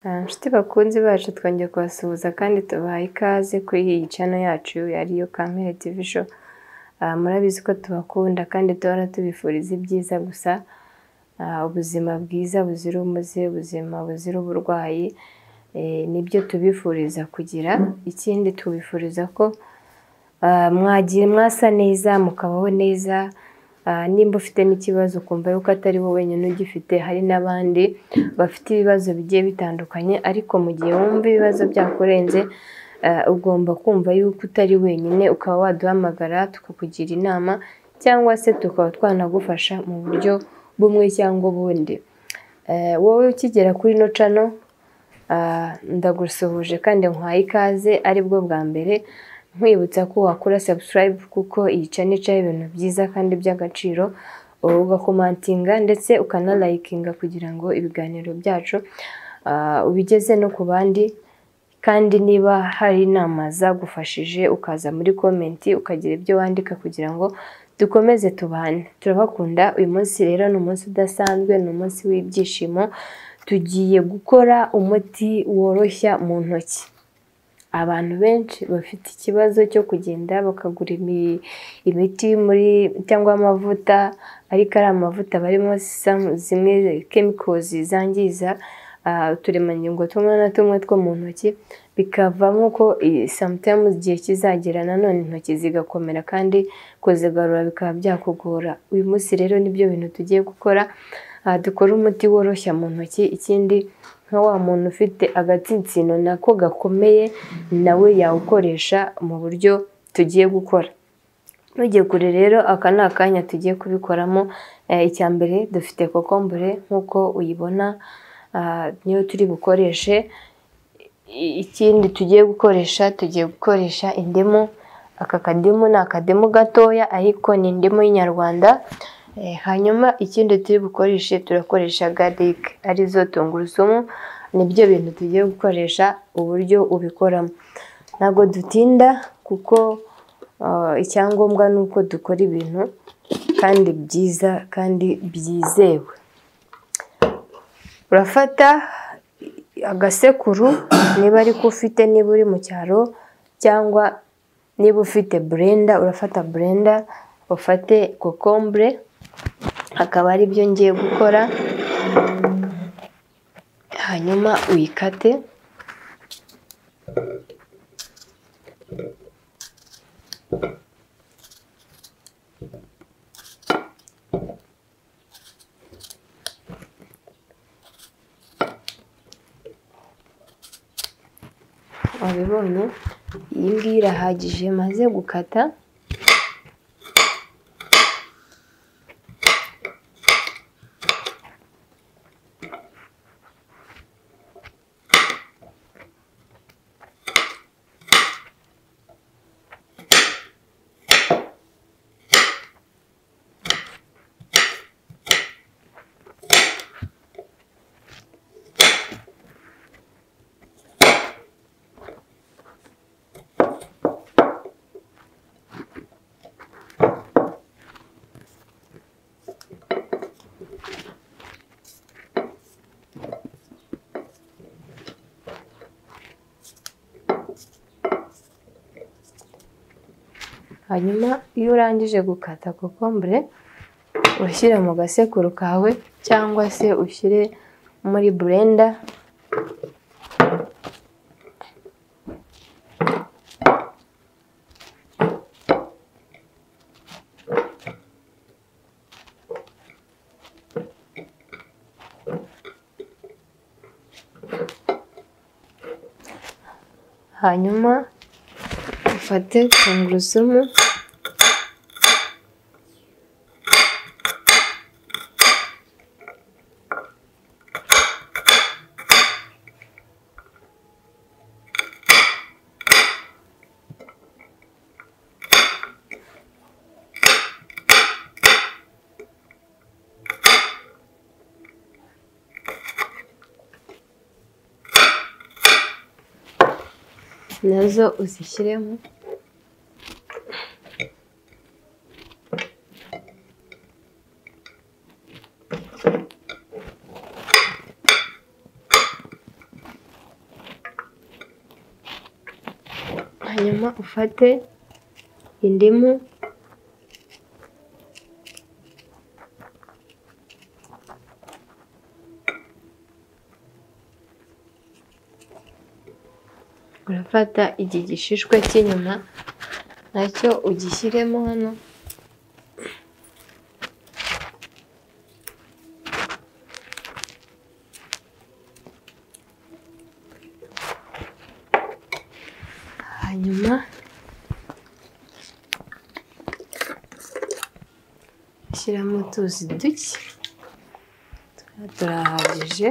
Nshuti bakunzi bacu twongeye kubasuhuza kandi tubahaye ikaze kuri iyi channel yacu ariyo Kampere TV Show. Murabizi ko tubakunda kandi duhora tubifuriza ibyiza gusa, ubuzima bwiza buzira umuze, ubuzima buzira uburwayi, nibyo tubifuriza kugira. Ikindi tubifuriza ko mwagiye mwasa neza mukabaho neza. Nimba ufite n'ikibazo kumva yuko atari wowe wenyine ugifite, hari n'abandi bafite ibibazo bigiye bitandukanye, ariko mu gihe wumva ibibazo byakurenze ugomba kumva yuko utari wenyine, ukaba waduhamagara tukakugira inama cyangwa se tukaba twanagufasha mu buryo bumwe cyangwa ubundi. Wowe ukigera kuri ino channel ndagusuhuje kandi nkwaye ikaze aribwo bwa mbere, nkwibutsa ko wakora subscribe kuko iyi channel icaho ibintu byiza kandi by'agaciro, ugakomantinga ndetse ukanalikinga kugira ngo ibiganiro byacu ubigeze no ku bandi. Kandi niba hari inama zagufashije ukaza muri comment ukagira ibyo wandika kugira ngo dukomeze tubane. Turabakunda. Uyu munsi rero ni umunsi udasanzwe, ni umunsi w'ibyishimo. Tugiye gukora umuti woroshya mu ntoki. Abantu benshi bafite ikibazo cyo kugenda bakagura imiti muri cyangwa amavuta, ariko ari amavuta barimo zimwe chemicals zangiza uturemangingo tumwe na tumwe two mu ntoki, bikavamo ko sometimes igihe kizagera nanone intoki zigakomera kandi kuzigarura bikaba byakugora. Uyu munsi rero nibyo bintu tugiye gukora. Dukora umuti woroshya mu ntoki. Ikindi nka wa muntu ufite agatsinsino nako gakomeye, nawe yawukoresha mu buryo tugiye gukora. Nugiye kure rero aka ni akanya tugiye kubikoramo. Icya mbere dufite kokombure nk'uko uyibona, niyo turi bukoreshe. Ikindi tugiye gukoresha indimu. Aka kadimu ni akadimu gatoya ariko ni indimu y'inyarwanda. Hanyuma ikindi turi bukoreshe, turakoresha garlic arizo tungurusumu. Nibyo bintu tugiye gukoresha, uburyo ubikoramo ntabwo dutinda kuko icyangombwa ni uko dukora ibintu kandi byiza kandi byizewe. Urafata agasekuru niba ariko ufite, niba uri mu cyaro, cyangwa niba ufite blender urafata blender, ufate kokombure, akaba ari byo ngiye gukora. Hanyuma uyikate. Wabibonye, iyi ngiyi irahagije maze gukata. Hanyuma iyo urangije gukata kokombure ushyira mu gasekuru kawe cyangwa se ushyire muri blender. Hanyuma ufate tungurusumu, nazo uzishyiremo. hanyuma ufate indimu urafata iki gishishwa cy'inyuma nacyo ugishyiremo hano, hanyuma shyiramo utuzi duke turahagije.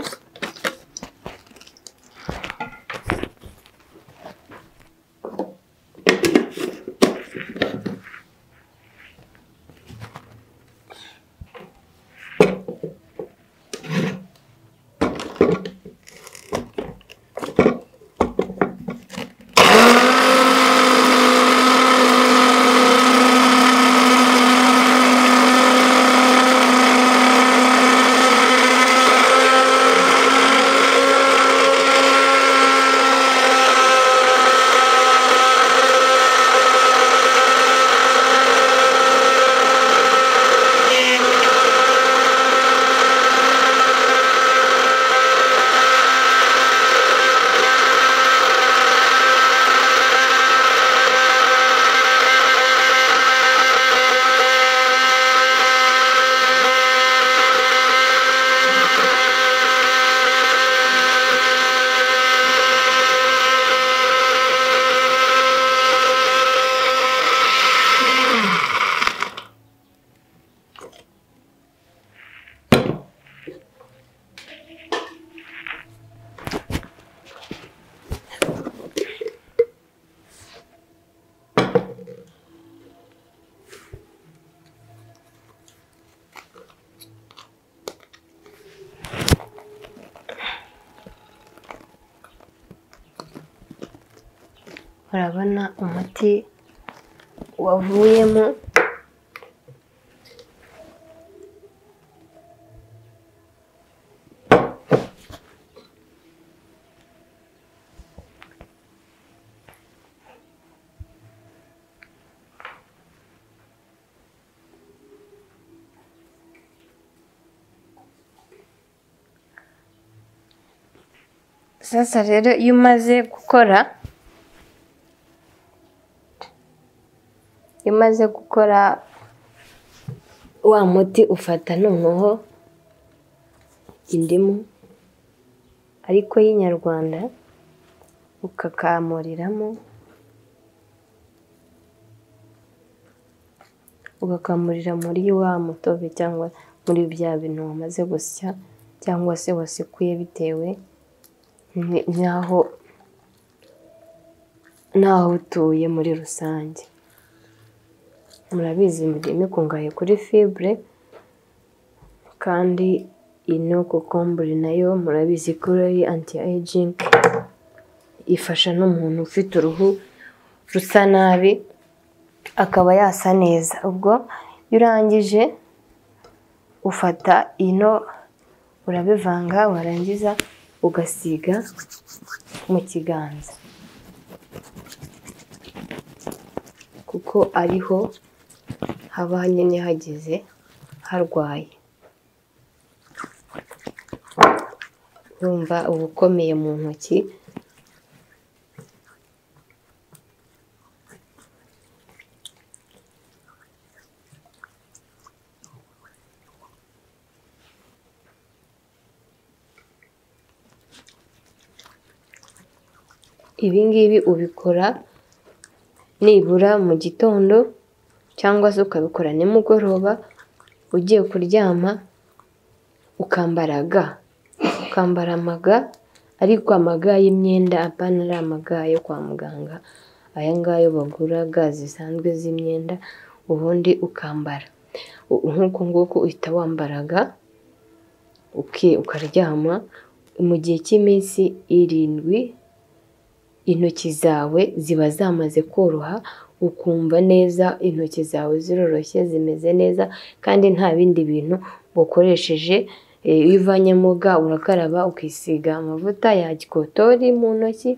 Urabona umuti wavuyemo, sasa rero iyo umaze gukora wa muti ufata noneho indimu ariko y'inyarwanda ukakamuriramo, ugakamurira muri wa mutobe cyangwa muri bya bintu wamaze gusya cyangwa se wasekuye bitewe n'aho utuye muri rusange. Murabizi indimu ikungahaye kuri fibre kandi ino kokombure nayo murabizi ko ari anti aging, ifasha n'umuntu ufite uruhu rusa nabi akaba yasa neza. Ubwo iyo urangije ufata ino urabivanga, warangiza ugasiga mu kiganza kuko ariho haba nyine hagize harwaye. Urumva uba ukomeye mu ntoki. Ibi ngibi ubikora nibura mu gitondo cyangwa se ukabikora nimugoroba ugiye kuryama, ukambara amaga, ariko amaga y'imyenda apana ari amaga yo kwa muganga, aya ngayo bagura ga zisanzwe z'imyenda, ubundi ukambara nk'uko nguko uhita wambaraga ukaryama. Mu gihe cy'iminsi 7 intoki zawe ziba zamaze koroha, ukumva neza intoki zawe ziroroshye zimeze neza kandi nta bindi bintu ukoresheje. Iyo uvanyemo ga urakaraba ukisiga amavuta ya gikotori mu ntoki,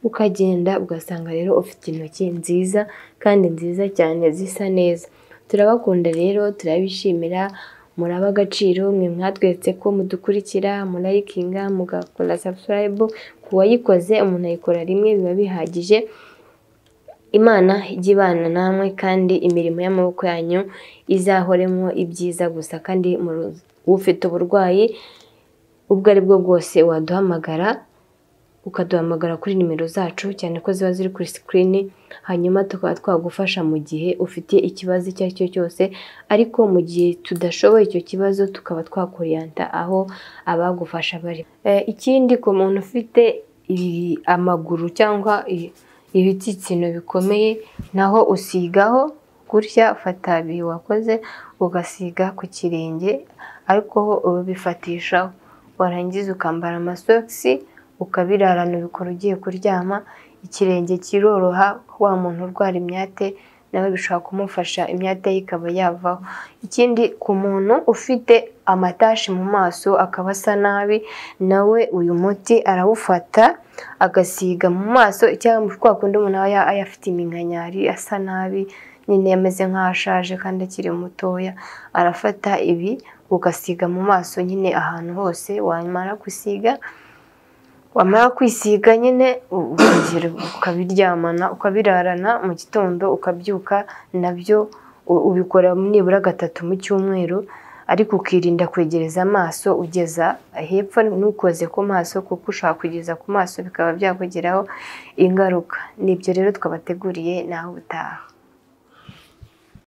ukagenda ugasanga rero ufite intoki nziza kandi nziza cyane zisa neza. Turabakunda rero, turabishimira, muraba agaciro, mwe mwatweretse ko mudukurikira, murayikinga, mugakora subscribe, ku wayikoze umuntu ayikora rimwe biba bihagije. Imana ijya ibana namwe kandi imirimo y'amaboko yanyu izahoremo ibyiza gusa, kandi ufite uburwayi ubwo ari bwo bwose waduhamagara, ukaduhamagara kuri nimero zacu cyane ko ziba ziri kuri screen, hanyuma tukaba twagufasha mu gihe ufite ikibazo icyo ari cyo cyose, ariko mu gihe tudashoboye icyo kibazo tukaba twakuriyanta aho abagufasha bari. Ikindi ku muntu ufite amaguru cyangwa ibitsitsino bikomeye, naho usigaho gutya, ufata wakoze ugasiga ku kirenge, ariko ubifatishaho, warangiza ukambara amasogisi ukabirarana ubikora ugiye kuryama, ikirenge kiroroha. Wa muntu urwara imyate nawe bishobora kumufasha, imyate ye ikaba yavaho. Ikindi ku muntu ufite amatashi mu maso akaba asa nabi, nawe uyu muti arawufata agasiga mu maso, cyangwa kwa kundi umuntu aba ayafite iminkanyari asa nabi, nyine yameze nk'aho ashaje kandi akiri mutoya, arafata ibi ugasiga mu maso nyine ahantu hose. Wamara kwisiga nyine ukabiryamana, ukabirarana, mu gitondo ukabyuka, nabyo ubikora nibura 3 mu cyumweru, ariko ukirinda kwegereza amaso ugeza hepfo, ntukoze ku maso kuko ushaka kugeza ku maso bikaba byakugiraho ingaruka. Nibyo rero twabateguriye, naho ubutaha.